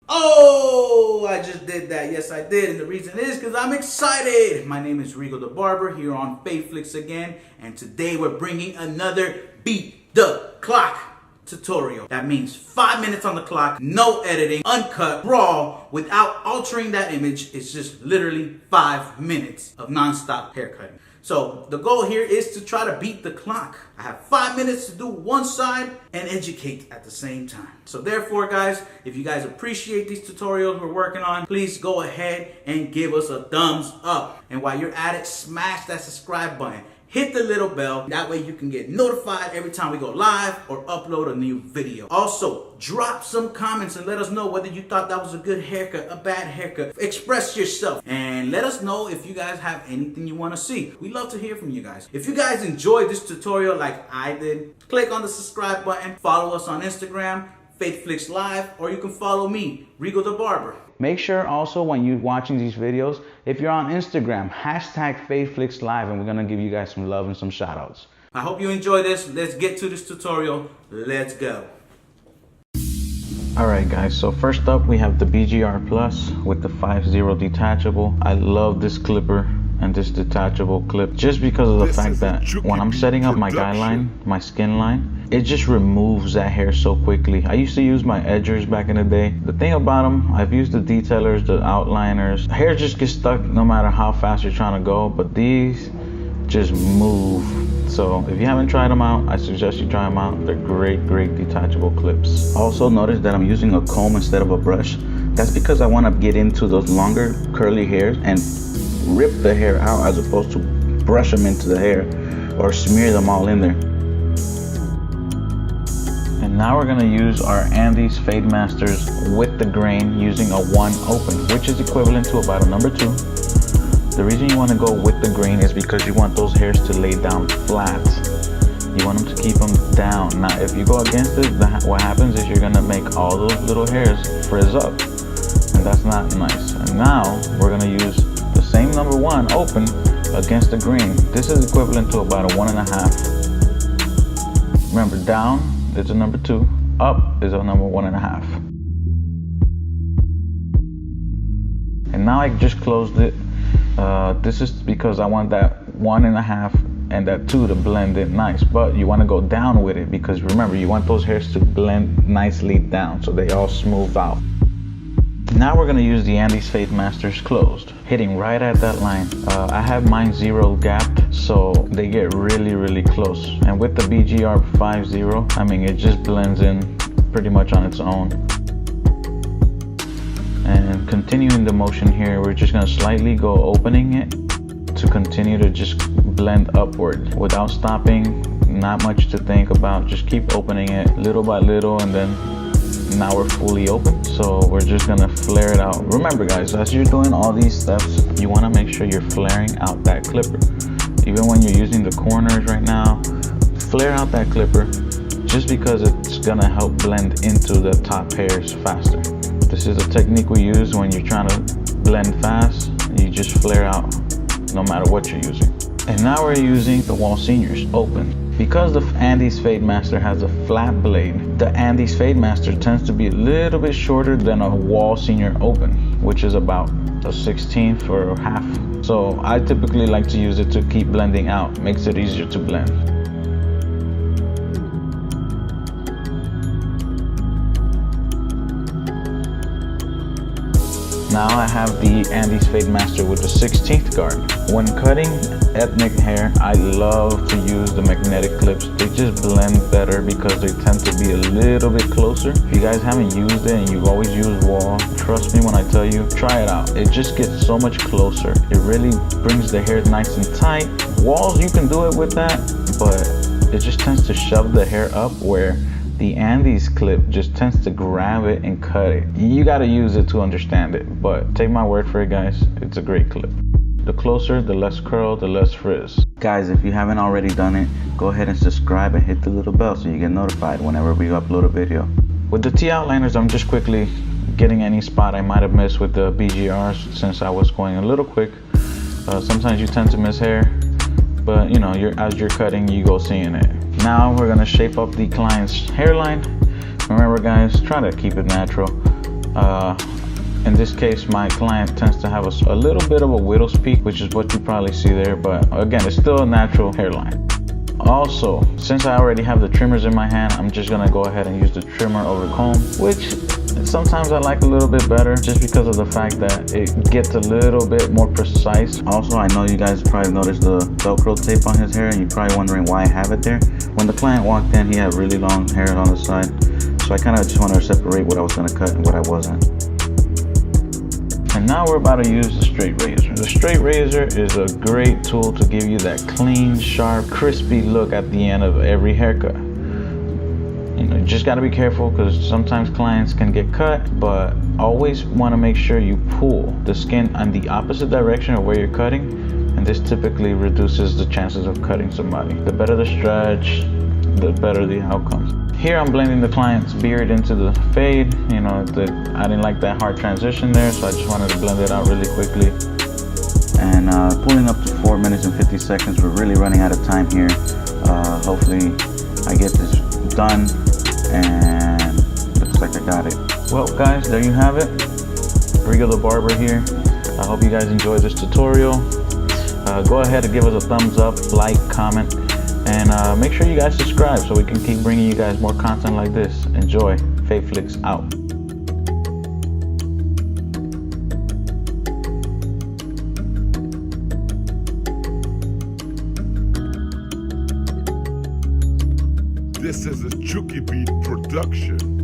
Oh, I just did that. Yes, I did. And the reason is because I'm excited. My name is Rico the Barber here on FadeFlix again. And today we're bringing another Beat the Clock tutorial. That means 5 minutes on the clock, no editing, uncut, raw, without altering that image. It's just literally 5 minutes of non-stop haircutting. So the goal here is to try to beat the clock. I have 5 minutes to do one side and educate at the same time. So therefore, guys, if you guys appreciate these tutorials we're working on, please go ahead and give us a thumbs up. And while you're at it, smash that subscribe button. Hit the little bell. That way you can get notified every time we go live or upload a new video. Also, drop some comments and let us know whether you thought that was a good haircut, a bad haircut. Express yourself and let us know if you guys have anything you want to see. We love to hear from you guys. If you guys enjoyed this tutorial like I did, click on the subscribe button. Follow us on Instagram, FadeFlix Live, or you can follow me, Rico the Barber. Make sure also when you're watching these videos, if you're on Instagram, hashtag FadeFlix Live, and we're gonna give you guys some love and some shout outs. I hope you enjoy this. Let's get to this tutorial. Let's go. Alright guys, so first up we have the BGR Plus with the 5.0 detachable. I love this clipper and this detachable clip just because of the fact that when I'm setting up my guideline, my skin line, it just removes that hair so quickly. I used to use my edgers back in the day. The thing about them, I've used the detailers, the outliners. Hair just gets stuck no matter how fast you're trying to go, but these just move. So if you haven't tried them out, I suggest you try them out. They're great detachable clips. Also notice that I'm using a comb instead of a brush. That's because I want to get into those longer curly hairs and rip the hair out as opposed to brush them into the hair or smear them all in there. And now we're going to use our Andes Fade Masters with the grain using a 1 open, which is equivalent to about a number 2. The reason you want to go with the grain is because you want those hairs to lay down flat. You want them to keep them down. Now if you go against it, what happens is you're going to make all those little hairs frizz up, and that's not nice. And now we're going to use the same number 1 open against the green. This is equivalent to about a 1.5. Remember, down is a number 2, up is a number 1.5. And now I just closed it. This is because I want that 1.5 and that 2 to blend it nice, but you want to go down with it because remember, you want those hairs to blend nicely down so they all smooth out. Now we're going to use the Andes Fade Masters closed, hitting right at that line. I have mine 0 gapped, so they get really close. And with the BGR 5.0, I mean, it just blends in pretty much on its own. And continuing the motion here, we're just going to slightly go opening it to continue to just blend upward without stopping. Not much to think about, just keep opening it little by little, and then now we're fully open. So we're just gonna flare it out. Remember guys, as you're doing all these steps, you want to make sure you're flaring out that clipper. Even when you're using the corners right now, flare out that clipper just because it's gonna help blend into the top hairs faster. This is a technique we use when you're trying to blend fast. You just flare out no matter what you're using. And now we're using the Wall Seniors open. Because the Andes Fade Master has a flat blade, the Andes Fade Master tends to be a little bit shorter than a Wall Senior Open, which is about a 1/16 or a half. So I typically like to use it to keep blending out, makes it easier to blend. Now I have the Andes Fade Master with the 16th guard. When cutting ethnic hair, I love to use the magnetic clips. They just blend better because they tend to be a little bit closer. If you guys haven't used it and you've always used wall, trust me when I tell you, try it out. It just gets so much closer. It really brings the hair nice and tight. Walls, you can do it with that, but it just tends to shove the hair up, where the Andes clip just tends to grab it and cut it. You gotta use it to understand it, but take my word for it guys, it's a great clip. The closer, the less curl, the less frizz. Guys, if you haven't already done it, go ahead and subscribe and hit the little bell so you get notified whenever we upload a video. With the T outliners, I'm just quickly getting any spot I might have missed with the BGRs since I was going a little quick. Sometimes you tend to miss hair, but you know, as you're cutting, you go seeing it. Now we're gonna shape up the client's hairline. Remember guys, try to keep it natural. In this case, my client tends to have a little bit of a widow's peak, which is what you probably see there, but again, it's still a natural hairline. Also, since I already have the trimmers in my hand, I'm just gonna go ahead and use the trimmer over comb, which sometimes I like a little bit better just because of the fact that it gets a little bit more precise. Also, I know you guys probably noticed the Velcro tape on his hair, and you're probably wondering why I have it there. When the client walked in, he had really long hair on the side, so I kind of just wanted to separate what I was gonna cut and what I wasn't. And now we're about to use the straight razor. The straight razor is a great tool to give you that clean, sharp, crispy look at the end of every haircut. You know, you just got to be careful because sometimes clients can get cut, but always want to make sure you pull the skin in the opposite direction of where you're cutting, and this typically reduces the chances of cutting somebody. The better the stretch, the better the outcomes. Here I'm blending the client's beard into the fade. You know, I didn't like that hard transition there, so I just wanted to blend it out really quickly. And pulling up to 4 minutes and 50 seconds. We're really running out of time here. Hopefully I get this done, and looks like I got it. Well guys, there you have it. Rigo the Barber here. I hope you guys enjoyed this tutorial. Go ahead and give us a thumbs up, like, comment, and make sure you guys subscribe so we can keep bringing you guys more content like this. Enjoy. FadeFlix out. This is a Chuki Beat production.